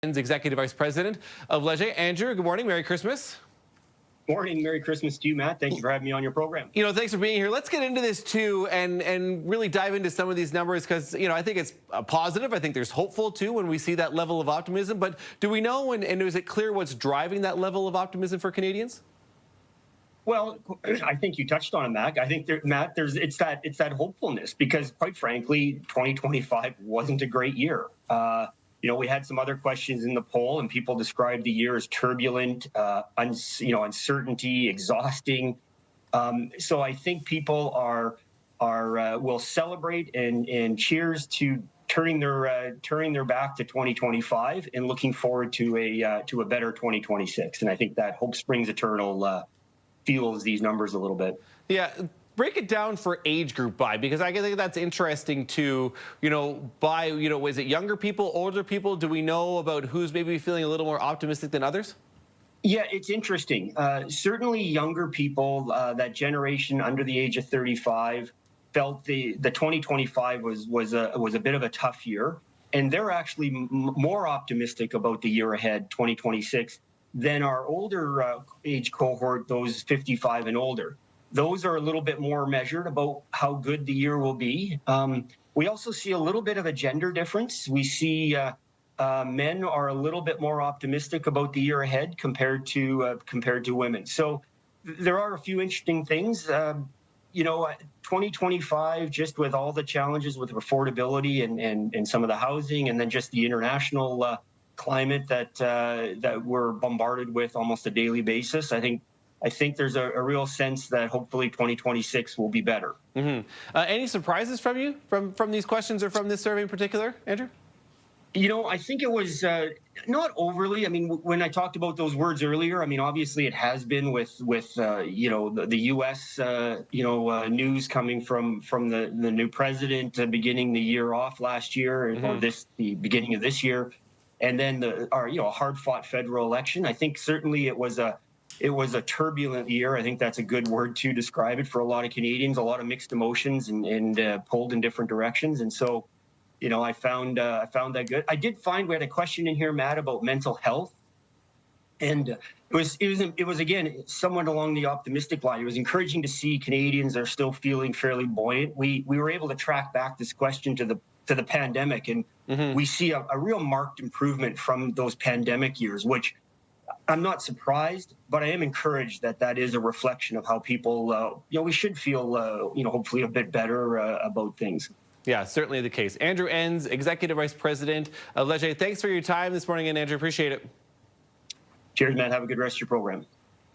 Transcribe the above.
Executive Vice President of Leger. Andrew, good morning. Merry Christmas. Morning. Merry Christmas to you, Matt. Thank you for having me on your program. Thanks for being here. Let's get into this too and really dive into some of these numbers because, I think it's positive. I think there's hopeful too when we see that level of optimism. But do we know and is it clear what's driving that level of optimism for Canadians? Well, I think you touched on it, Matt. I think, Matt, it's that hopefulness because, quite frankly, 2025 wasn't a great year. We had some other questions in the poll, and people described the year as turbulent, uncertainty, exhausting. So I think people will celebrate and cheers to turning their back to 2025 and looking forward to a better 2026. And I think that hope springs eternal fuels these numbers a little bit. Yeah. Break it down for age group because I think that's interesting too. Is it younger people, older people? Do we know about who's maybe feeling a little more optimistic than others? Yeah, it's interesting. Certainly younger people, that generation under the age of 35, felt the 2025 was a bit of a tough year. And they're actually more optimistic about the year ahead, 2026, than our older age cohort, those 55 and older. Those are a little bit more measured about how good the year will be. We also see a little bit of a gender difference. We see men are a little bit more optimistic about the year ahead compared to women. So there are a few interesting things. 2025, just with all the challenges with affordability and some of the housing, and then just the international climate that we're bombarded with almost a daily basis, I think there's a real sense that hopefully 2026 will be better. Mm-hmm. Any surprises from you from these questions or from this survey in particular, Andrew? I think it was not overly. I mean, when I talked about those words earlier, I mean, obviously it has been with the U.S. News coming from the new president beginning the year off last year, or the beginning of this year, and then a hard-fought federal election. I think certainly it was a turbulent year. I think that's a good word to describe it for a lot of Canadians, a lot of mixed emotions and pulled in different directions. And so, I found that good. I did find we had a question in here, Matt, about mental health. And it was again, somewhat along the optimistic line. It was encouraging to see Canadians are still feeling fairly buoyant. We were able to track back this question to the pandemic, and we see a real marked improvement from those pandemic years, which I'm not surprised, but I am encouraged that is a reflection of how people, we should feel, hopefully a bit better about things. Yeah, certainly the case. Andrew Enns, Executive Vice President of Leger. Thanks for your time this morning, and Andrew, appreciate it. Cheers, man. Have a good rest of your program.